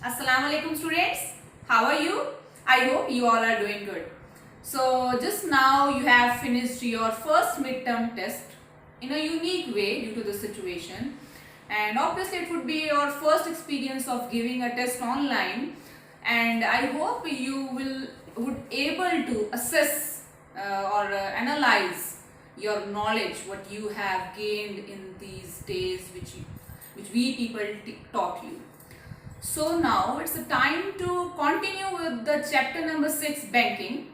Assalamu alaikum students. How are you? I hope you all are doing good. So just now you have finished your first midterm test in a unique way due to the situation, and obviously it would be your first experience of giving a test online, and I hope you would able to assess or analyze your knowledge, what you have gained in these days which we people taught you. So now it's the time to continue with the chapter number 6, banking.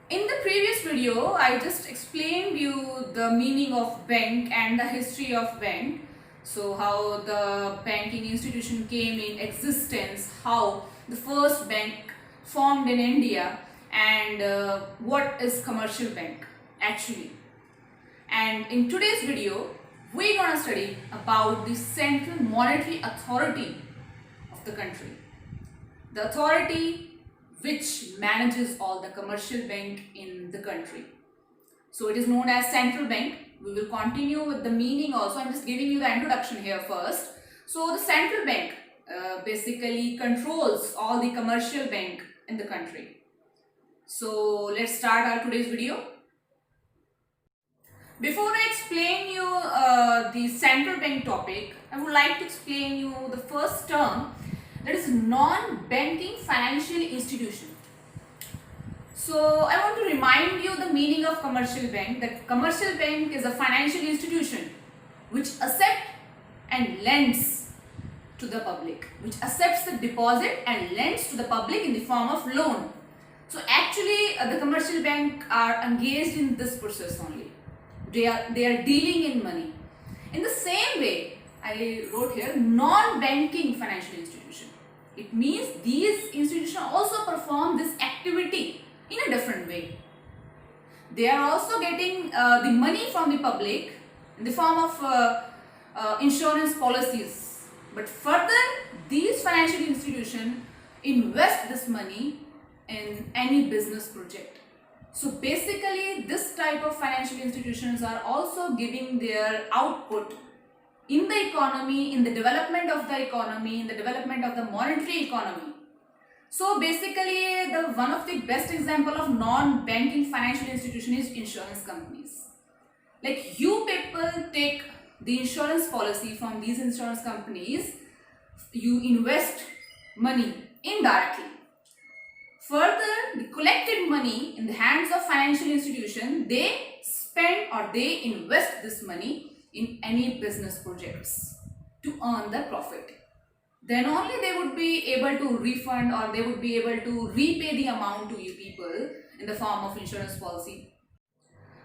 In the previous video, I just explained you the meaning of bank and the history of bank. So how the banking institution came in existence, how the first bank formed in India, and what is commercial bank actually. And in today's video, we're gonna study about the Central Monetary Authority of the country, the authority which manages all the commercial bank in the country. So it is known as central bank. We will continue with the meaning also. I'm just giving you the introduction here first. So the central bank basically controls all the commercial bank in the country. So let's start our today's video. Before I explain you the central bank topic, I would like to explain you the first term, that is non-banking financial institution. So I want to remind you the meaning of commercial bank. That commercial bank is a financial institution which accepts and lends to the public, which accepts the deposit and lends to the public in the form of loan. So actually the commercial bank are engaged in this process only. They are dealing in money. In the same way, I wrote here non-banking financial institution. It means these institutions also perform this activity in a different way. They are also getting the money from the public in the form of insurance policies. But further, these financial institutions invest this money in any business project. So basically, this type of financial institutions are also giving their output in the economy, in the development of the economy, in the development of the monetary economy. So basically, the one of the best example of non-banking financial institution is insurance companies. Like you people take the insurance policy from these insurance companies, you invest money indirectly. Further, the collected money in the hands of financial institution, they spend or they invest this money in any business projects to earn the profit. Then only they would be able to refund or they would be able to repay the amount to you people in the form of insurance policy.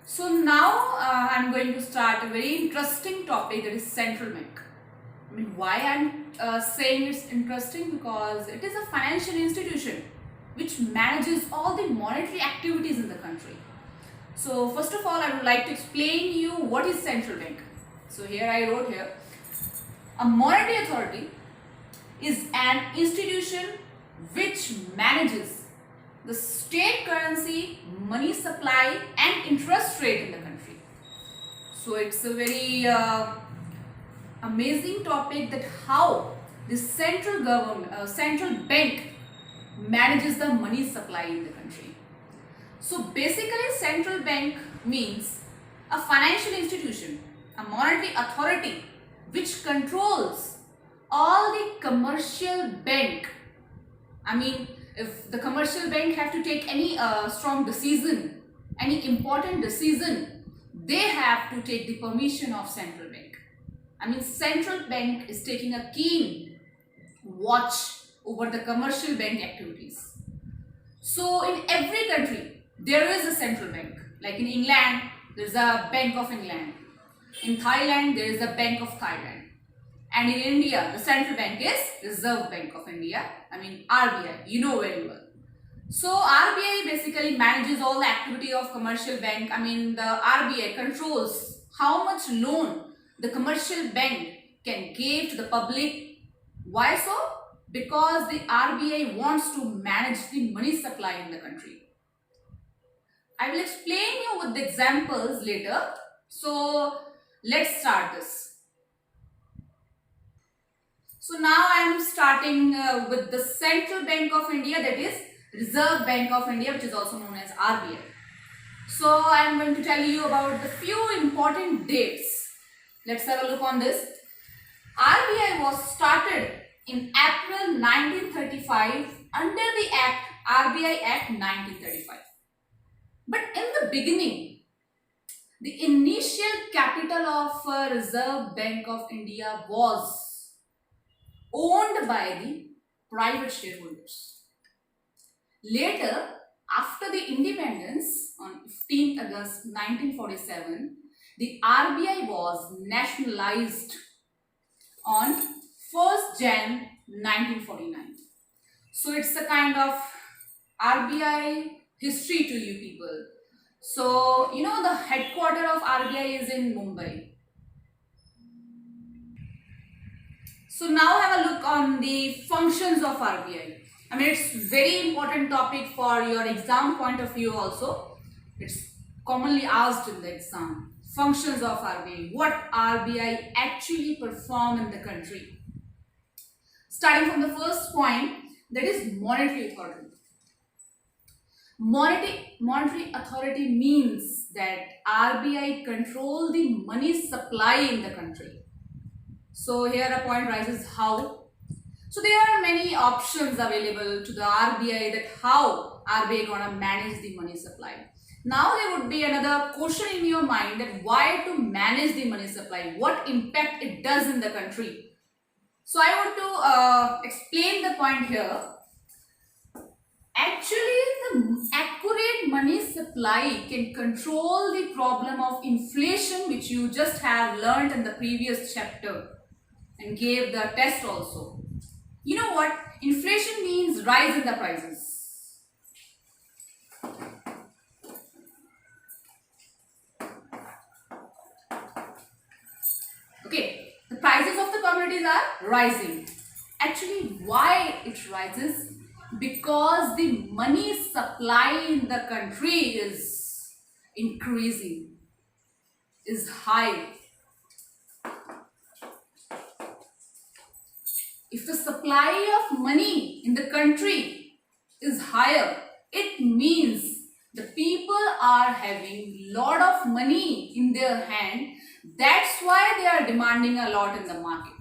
So now I'm going to start a very interesting topic, that is central bank. I mean, why I'm saying it's interesting? Because it is a financial institution which manages all the monetary activities in the country. So first of all, I would like to explain you what is central bank. So here I wrote here, a monetary authority is an institution which manages the state currency, money supply and interest rate in the country. So it's a very amazing topic, that how the central government, central bank manages the money supply in the country. So basically, central bank means a financial institution, a monetary authority which controls all the commercial bank. I mean, if the commercial bank have to take any strong decision, any important decision, they have to take the permission of central bank. I mean, central bank is taking a keen watch over the commercial bank activities. So in every country, there is a central bank. Like in England, there is a Bank of England. In Thailand, there is a Bank of Thailand. And in India, the central bank is Reserve Bank of India. I mean RBI, you know very well. So RBI basically manages all the activity of commercial bank. I mean, the RBI controls how much loan the commercial bank can give to the public. Why so? Because the RBI wants to manage the money supply in the country. I will explain you with the examples later. So let's start this. So now I am starting with the Central Bank of India, that is Reserve Bank of India, which is also known as RBI. So I am going to tell you about the few important dates. Let's have a look on this. RBI was started in April 1935 under the Act RBI Act 1935. But in the beginning, the initial capital of Reserve Bank of India was owned by the private shareholders. Later, after the independence on 15th August 1947, the RBI was nationalized on 1st Jan 1949. So it's a kind of RBI history to you people. So, you know, the headquarter of RBI is in Mumbai. So now have a look on the functions of RBI. I mean, it's very important topic for your exam point of view also. It's commonly asked in the exam. Functions of RBI. What RBI actually perform in the country. Starting from the first point, that is monetary authority. Monetary authority means that RBI control the money supply in the country. So here a point rises, how? So there are many options available to the RBI that how RBI gonna manage the money supply. Now there would be another question in your mind that why to manage the money supply, what impact it does in the country. So I want to explain the point here. Actually, the accurate money supply can control the problem of inflation, which you just have learned in the previous chapter and gave the test also. You know what? Inflation means rise in the prices. Okay, the prices of the commodities are rising. Actually, why it rises? Because the money supply in the country is increasing, is high. If the supply of money in the country is higher, it means the people are having lot of money in their hand. That's why they are demanding a lot in the market.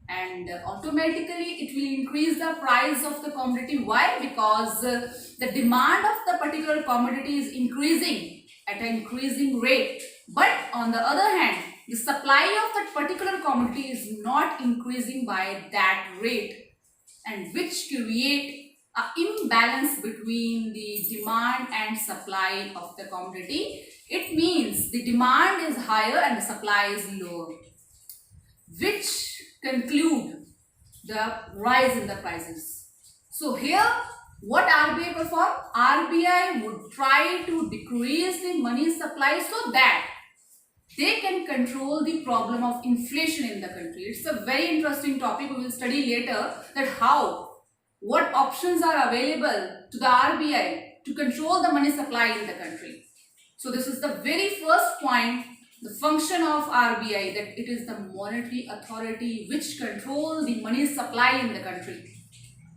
And automatically it will increase the price of the commodity. Why? Because the demand of the particular commodity is increasing at an increasing rate. But on the other hand, the supply of that particular commodity is not increasing by that rate, and which create an imbalance between the demand and supply of the commodity. It means the demand is higher and the supply is lower, which conclude the rise in the prices. So here what RBI perform? RBI would try to decrease the money supply so that they can control the problem of inflation in the country. It's a very interesting topic. We will study later that what options are available to the RBI to control the money supply in the country. So this is the very first point, the function of RBI, that it is the monetary authority which control the money supply in the country.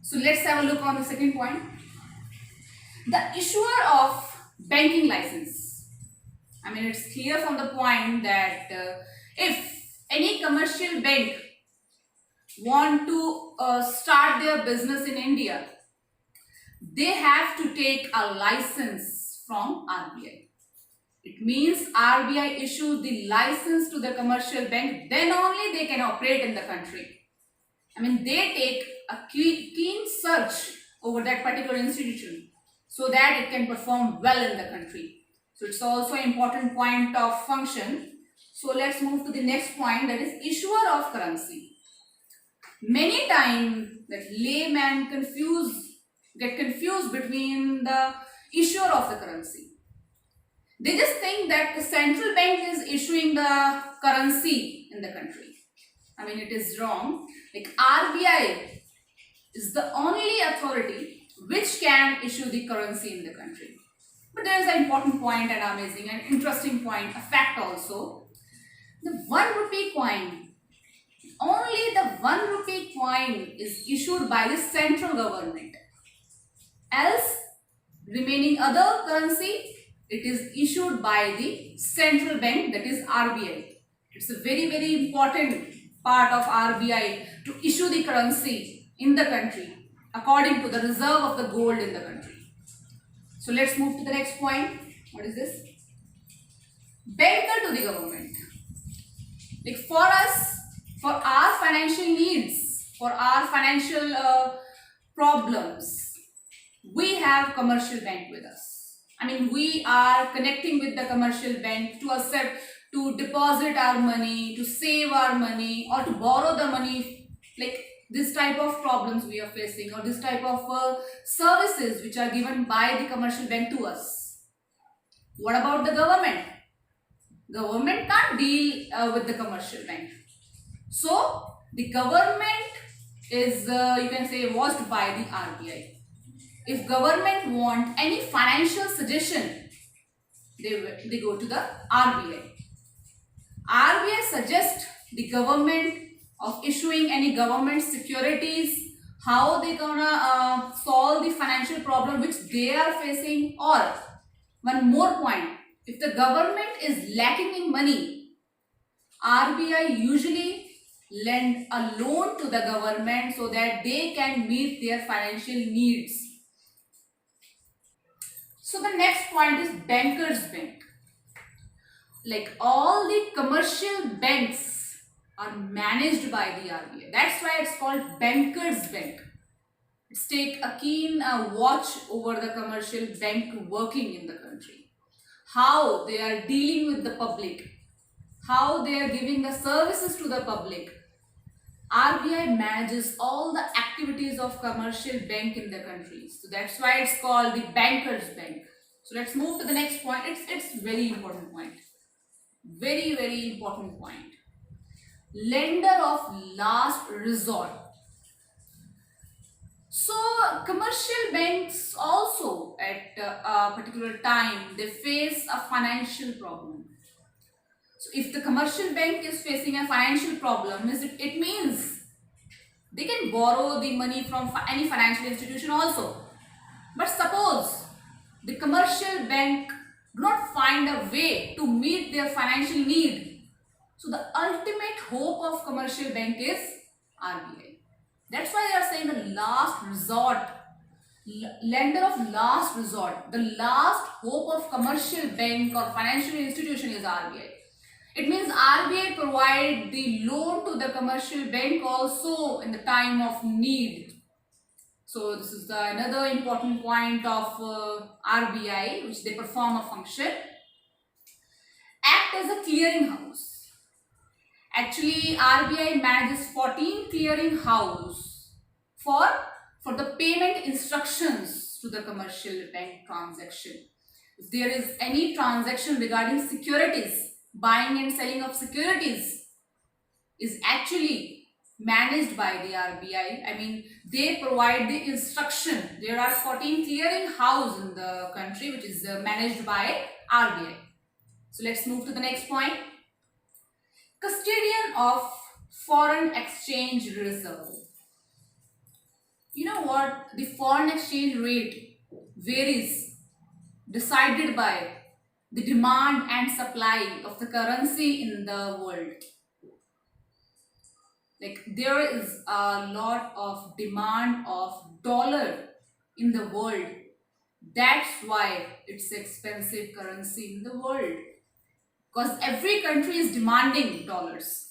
So let's have a look on the second point. The issuer of banking license. I mean, it's clear from the point that if any commercial bank want to start their business in India, they have to take a license from RBI. It means RBI issues the license to the commercial bank, then only they can operate in the country. I mean, they take a keen search over that particular institution so that it can perform well in the country. So it's also an important point of function. So let's move to the next point, that is issuer of currency. Many times that layman get confused between the issuer of the currency. They just think that the central bank is issuing the currency in the country. I mean, it is wrong. Like RBI is the only authority which can issue the currency in the country. But there is an important point and amazing and interesting point, a fact also. The 1 rupee coin only the 1 rupee coin is issued by the central government. Else, remaining other currency, it is issued by the central bank, that is RBI. It's a very important part of RBI to issue the currency in the country according to the reserve of the gold in the country. So let's move to the next point. What is this? Banker to the government. Like for us, for our financial needs, for our financial problems, we have commercial bank with us. I mean, we are connecting with the commercial bank to accept, to deposit our money, to save our money, or to borrow the money. Like this type of problems we are facing, or this type of services which are given by the commercial bank to us. What about the government? Government can't deal with the commercial bank. So the government is, you can say, watched by the RBI. If government want any financial suggestion, they go to the RBI. RBI suggests the government of issuing any government securities, how they gonna solve the financial problem which they are facing. Or one more point, if the government is lacking in money, RBI usually lend a loan to the government so that they can meet their financial needs. So the next point is bankers bank. Like all the commercial banks are managed by the RBI. That's why it's called bankers bank. Let's take a keen watch over the commercial bank working in the country. How they are dealing with the public, how they are giving the services to the public. RBI manages all the activities of commercial bank in the country. So that's why it's called the bankers bank. So let's move to the next point. It's very important point. Very important point. Lender of last resort. So commercial banks also at a particular time, they face a financial problem. So if the commercial bank is facing a financial problem, it means they can borrow the money from any financial institution also. But suppose the commercial bank do not find a way to meet their financial need, so the ultimate hope of commercial bank is RBI. That's why they are saying the last resort, lender of last resort. The last hope of commercial bank or financial institution is RBI. It means RBI provide the loan to the commercial bank also in the time of need. So this is another important point of RBI, which they perform a function. Act as a clearinghouse. Actually, RBI manages 14 clearing house for the payment instructions to the commercial bank transaction. If there is any transaction regarding securities, buying and selling of securities is actually managed by the RBI. I mean, they provide the instruction. There are 14 clearing house in the country which is managed by RBI. So let's move to the next point. Custodian of foreign exchange reserve. You know what? The foreign exchange rate varies, decided by the demand and supply of the currency in the world. Like there is a lot of demand of dollar in the world. That's why it's expensive currency in the world. Because every country is demanding dollars.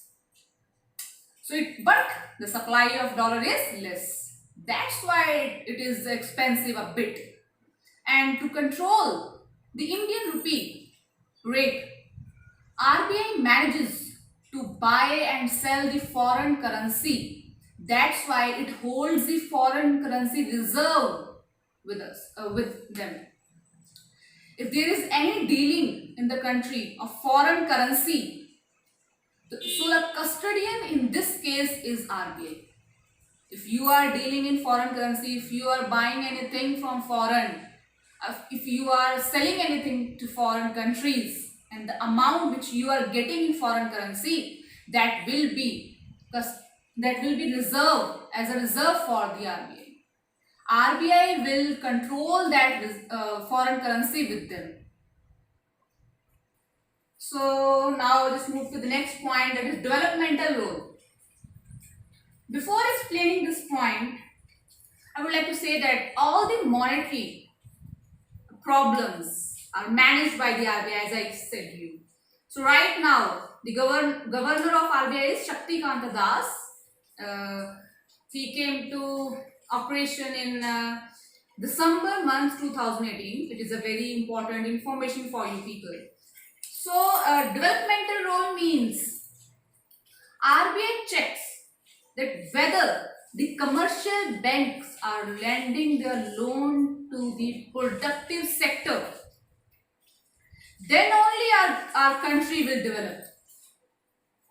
But the supply of dollar is less. That's why it is expensive a bit. And to control the Indian rupee rate, RBI manages to buy and sell the foreign currency. That's why it holds the foreign currency reserve with them. If there is any dealing in the country of foreign currency, so the custodian in this case is RBI. If you are dealing in foreign currency, if you are buying anything from foreign, if you are selling anything to foreign countries, and the amount which you are getting in foreign currency, that will be that will be reserved as a reserve for the RBI. RBI will control that foreign currency with them. So now let's move to the next point, that is developmental role. Before explaining this point, I would like to say that all the monetary problems are managed by the RBI, as I said to you. So right now, the governor of RBI is Shakti Kanta Das. He came to operation in December month 2018. It is a very important information for you people. So developmental role means RBI checks that whether the commercial banks are lending their loan to the productive sector, then only our country will develop.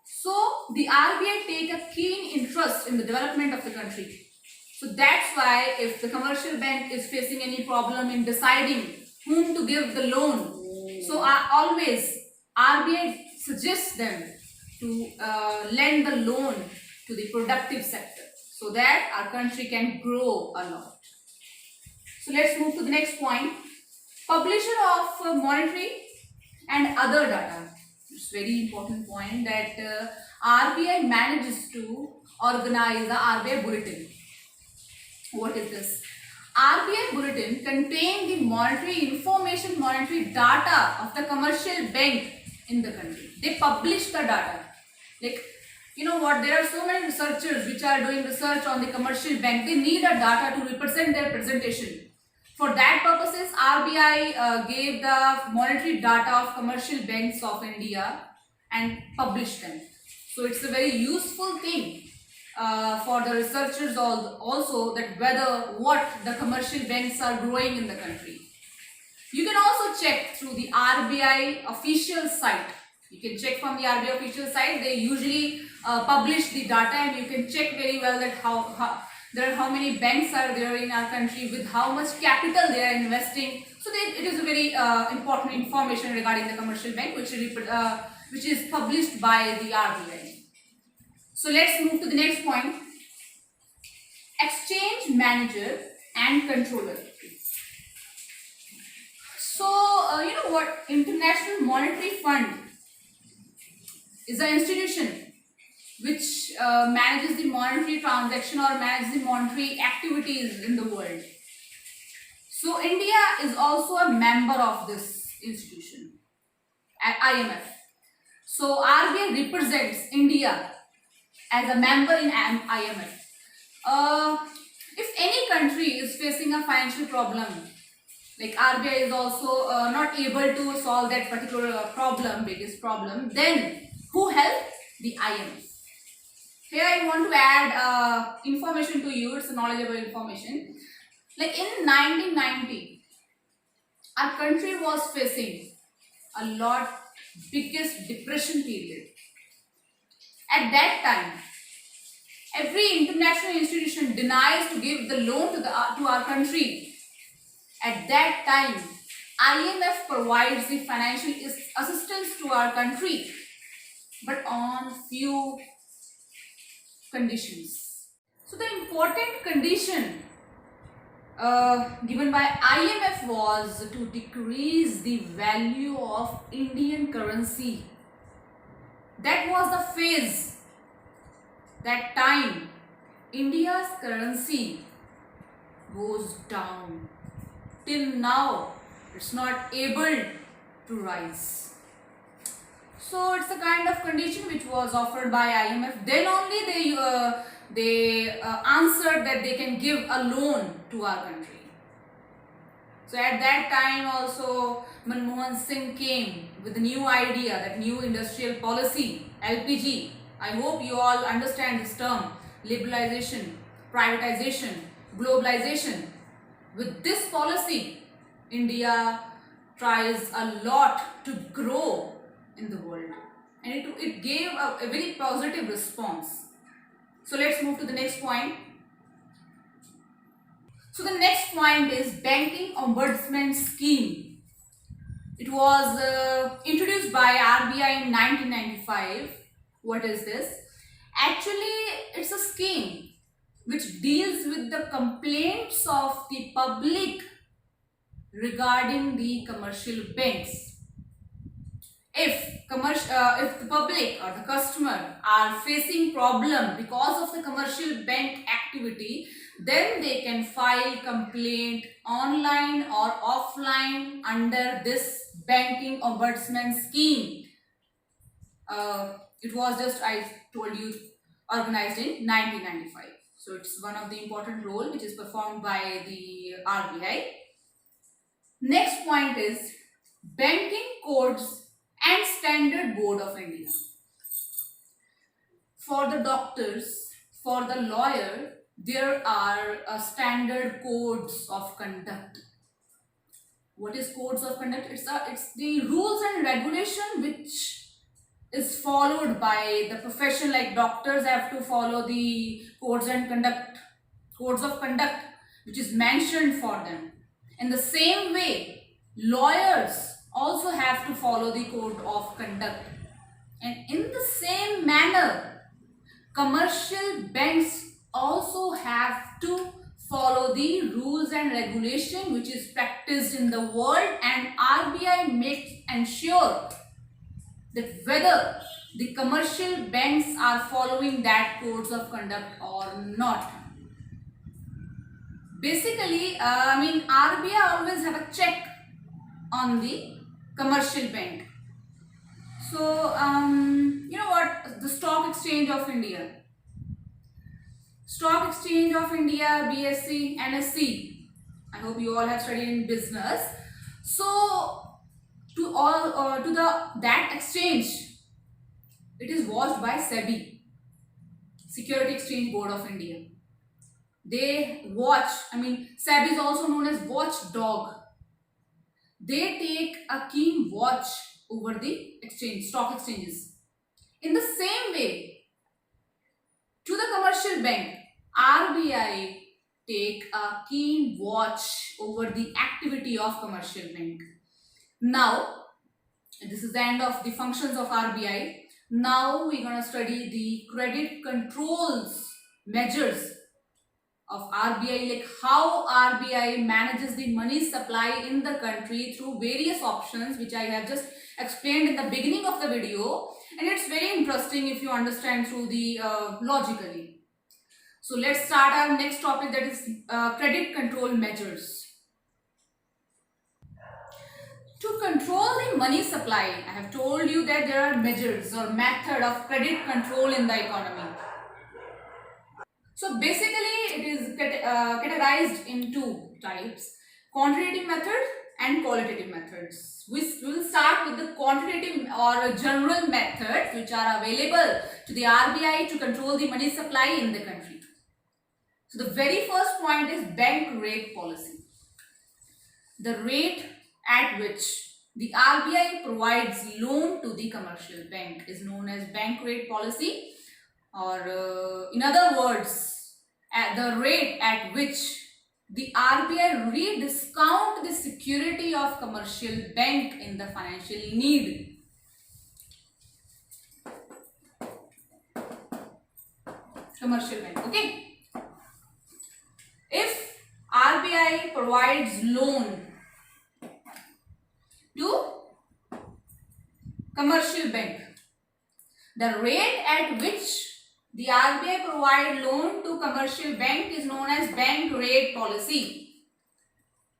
So the RBI take a keen interest in the development of the country. So that's why if the commercial bank is facing any problem in deciding whom to give the loan, so always RBI suggests them to lend the loan to the productive sector, so that our country can grow a lot. So let's move to the next point. Publisher of monetary and other data. It's a very important point that RBI manages to organize the RBI Bulletin. What is this? RBI Bulletin contains the monetary information, monetary data of the commercial bank in the country. They publish the data. Like, you know what, there are so many researchers which are doing research on the commercial bank. They need a data to represent their presentation. For that purposes, RBI gave the monetary data of commercial banks of India and published them. So it's a very useful thing for the researchers also, that whether what the commercial banks are growing in the country. You can also check through the RBI official site. You can check from the RBI official site. They usually publish the data, and you can check very well that how many banks are there in our country, with how much capital they are investing. So it is a very important information regarding the commercial bank, which is published by the RBI. So let's move to the next point. Exchange manager and controller. So you know what, International Monetary Fund is an institution which manages the monetary transaction or manages the monetary activities in the world. So India is also a member of this institution at IMF. So RBI represents India as a member in IMF. If any country is facing a financial problem, like RBI is also not able to solve that particular biggest problem, then who helps? The IMF. Here I want to add information to you. It's knowledgeable information. Like in 1990, our country was facing a biggest depression period. At that time, every international institution denies to give the loan to our country. At that time, IMF provides the financial assistance to our country, but on few conditions. So the important condition given by IMF was to decrease the value of Indian currency. That was the phase. That time, India's currency goes down. Till now, it's not able to rise. So it's a kind of condition which was offered by IMF. Then only they answered that they can give a loan to our country. So at that time also, Manmohan Singh came with a new idea, that new industrial policy, LPG. I hope you all understand this term: liberalization, privatization, globalization. With this policy, India tries a lot to grow in the world, and it gave a very positive response. So let's move to the next point. So the next point is Banking Ombudsman Scheme. It was introduced by RBI in 1995. What is this? Actually, it's a scheme which deals with the complaints of the public regarding the commercial banks. If the public or the customer are facing problem because of the commercial bank activity, then they can file complaint online or offline under this banking ombudsman scheme. It was just, I told you, organized in 1995. So it's one of the important role which is performed by the RBI. Next point is Banking Codes and Standard Board of India. For the doctors, for the lawyer, there are standard codes of conduct. What is codes of conduct? It's the rules and regulation which is followed by the profession. Like doctors have to follow the codes of conduct which is mentioned for them. In the same way, lawyers also have to follow the code of conduct, and in the same manner, commercial banks also have to follow the rules and regulation which is practiced in the world, and RBI makes ensure that whether the commercial banks are following that codes of conduct or not. Basically, RBI always have a check on the commercial bank. So, you know what? The Stock Exchange of India. Stock Exchange of India, BSE, NSE. I hope you all have studied in business. So, that exchange, it is watched by SEBI, Security Exchange Board of India. They watch. SEBI is also known as watchdog. They take a keen watch over the stock exchanges. In the same way, to the commercial bank, RBI take a keen watch over the activity of commercial bank. Now, this is the end of the functions of RBI. Now we're going to study the credit controls measures of RBI, like how RBI manages the money supply in the country through various options which I have just explained in the beginning of the video, and it's very interesting if you understand through the logically. So let's start our next topic, that is credit control measures. To control the money supply, I have told you that there are measures or method of credit control in the economy. So basically it is categorized in two types: quantitative method and qualitative methods. We will start with the quantitative or general methods which are available to the RBI to control the money supply in the country. So the very first point is bank rate policy. The rate at which the RBI provides loan to the commercial bank is known as bank rate policy, or in other words, at the rate at which the RBI rediscount the security of commercial bank in the financial need. Commercial bank, okay? If RBI provides loan to commercial bank, the rate at which the RBI provide loan to commercial bank is known as bank rate policy.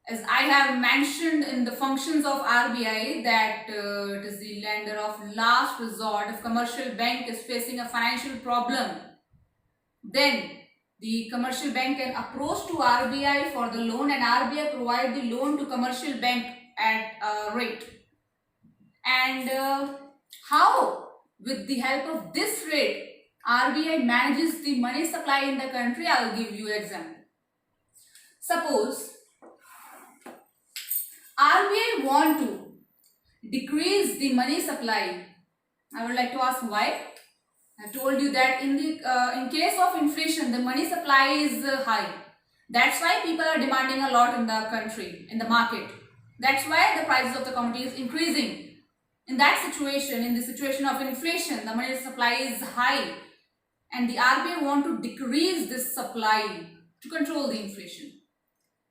As I have mentioned in the functions of RBI that it is the lender of last resort. If commercial bank is facing a financial problem, then the commercial bank can approach to RBI for the loan, and RBI provide the loan to commercial bank at a rate. And how, with the help of this rate, RBI manages the money supply in the country, I will give you an example. Suppose RBI want to decrease the money supply. I would like to ask why. I told you that in case of inflation, the money supply is high. That's why people are demanding a lot in the country, in the market. That's why the prices of the commodity is increasing. In that situation, in the situation of inflation, the money supply is high, and the RBI want to decrease this supply to control the inflation.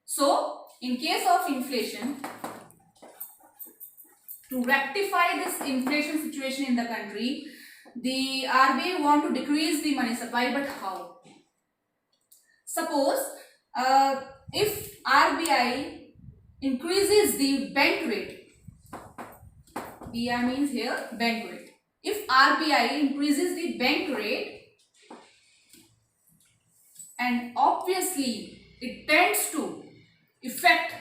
So, in case of inflation, to rectify this inflation situation in the country, the RBI want to decrease the money supply, but how? Suppose if RBI increases the bank rate, BI means here bank rate. If RBI increases the bank rate, and obviously it tends to affect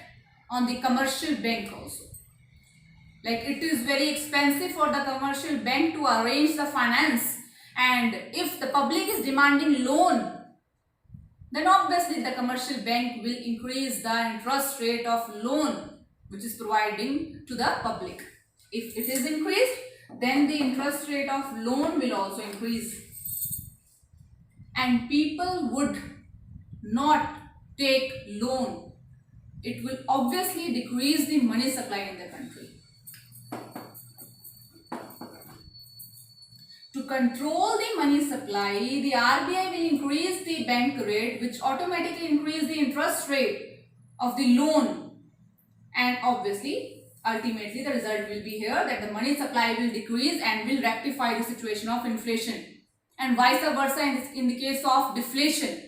on the commercial bank also. Like it is very expensive for the commercial bank to arrange the finance, and if the public is demanding loan, then obviously the commercial bank will increase the interest rate of loan which is providing to the public. If it is increased, then the interest rate of loan will also increase, and people would not take loan. It will obviously decrease the money supply in the country. To control the money supply, the RBI will increase the bank rate, which automatically increase the interest rate of the loan, and obviously ultimately the result will be here that the money supply will decrease and will rectify the situation of inflation, and vice versa in the case of deflation.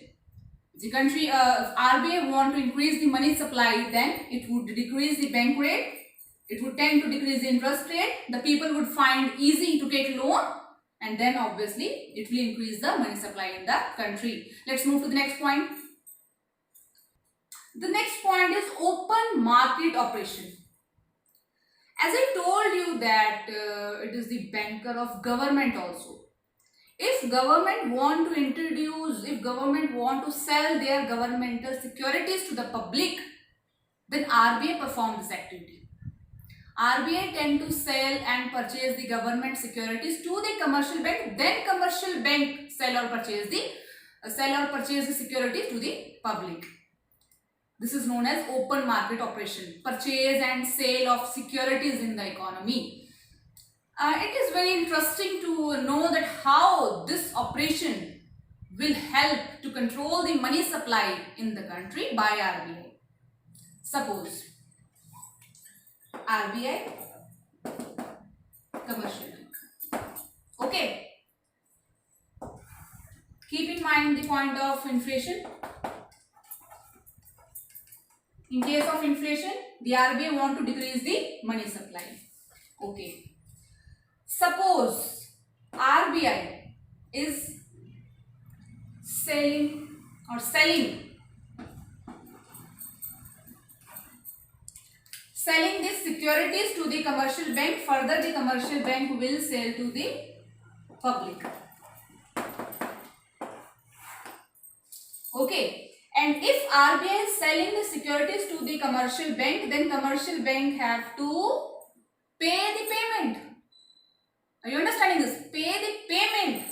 The country, if RBI want to increase the money supply, then it would decrease the bank rate, it would tend to decrease the interest rate, the people would find easy to take loan, and then obviously it will increase the money supply in the country. Let's move to the next point. The next point is open market operation. As I told you that it is the banker of government also. If government want to introduce, if government want to sell their governmental securities to the public, then RBI perform this activity. RBI tend to sell and purchase the government securities to the commercial bank, then commercial bank sell or purchase the securities to the public. This is known as open market operation, purchase and sale of securities in the economy. It is very interesting to know that how this operation will help to control the money supply in the country by RBI. Suppose RBI, commercial bank. Okay. Keep in mind the point of inflation. In case of inflation, the RBI want to decrease the money supply. Okay. Suppose RBI is selling these securities to the commercial bank, further the commercial bank will sell to the public. Okay, and if RBI is selling the securities to the commercial bank, then commercial bank have to pay the payment. Are you understanding this? Pay the payment.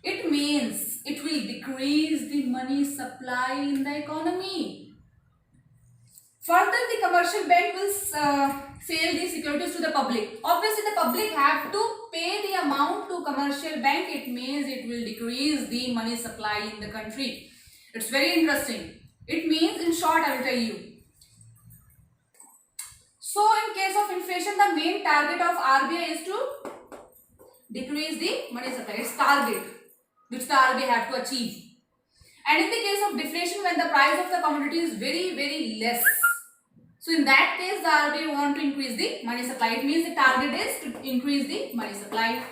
It means it will decrease the money supply in the economy. Further, the commercial bank will sell the securities to the public. Obviously, the public have to pay the amount to commercial bank. It means it will decrease the money supply in the country. It's very interesting. It means, in short, I will tell you. So, in case of inflation, the main target of RBI is to decrease the money supply. It's target which the RBI have to achieve. And in the case of deflation, when the price of the commodity is very, very less, so in that case, the RBI want to increase the money supply. It means the target is to increase the money supply.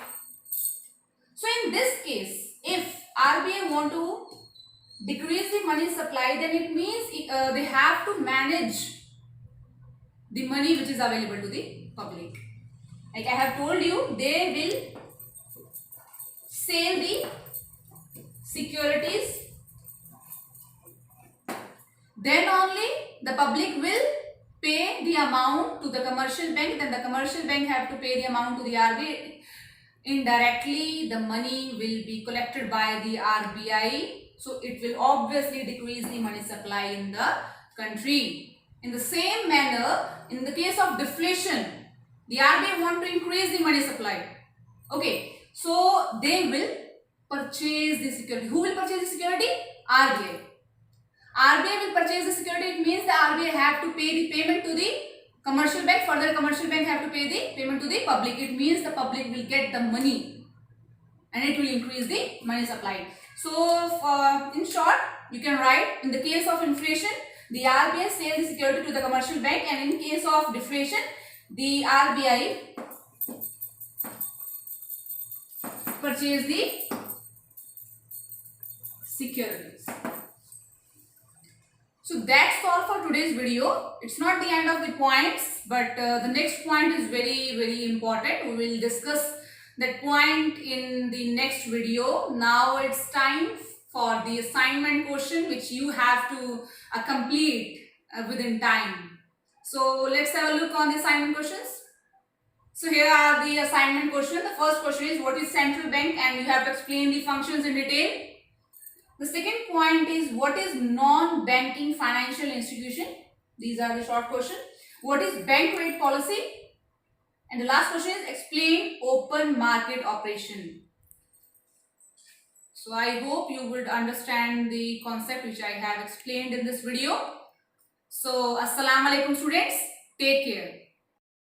So in this case, if RBI want to decrease the money supply, then it means they have to manage the money which is available to the public. Like I have told you, they will sell the securities, then only the public will pay the amount to the commercial bank, then the commercial bank have to pay the amount to the RBI. Indirectly, the money will be collected by the RBI, so it will obviously decrease the money supply in the country. In the same manner, in the case of deflation, The RBI want to increase the money supply. Okay, so they will purchase the security. Who will purchase the security? RBI. RBI will purchase the security. It means the RBI have to pay the payment to the commercial bank. Further, commercial bank have to pay the payment to the public. It means the public will get the money and it will increase the money supply. So, in short, you can write, in the case of inflation, the RBI sells the security to the commercial bank, and in case of deflation, the RBI purchase the securities. So that's all for today's video. It's not the end of the points, but the next point is very important. We will discuss that point in the next video. Now it's time for the assignment question which you have to complete within time. So let's have a look on the assignment questions. So here are the assignment questions. The first question is, what is central bank? And you have to explain the functions in detail. The second point is, what is non-banking financial institution? These are the short questions. What is bank rate policy? And the last question is, explain open market operation. So I hope you would understand the concept which I have explained in this video. So Assalamu alaikum students. Take care.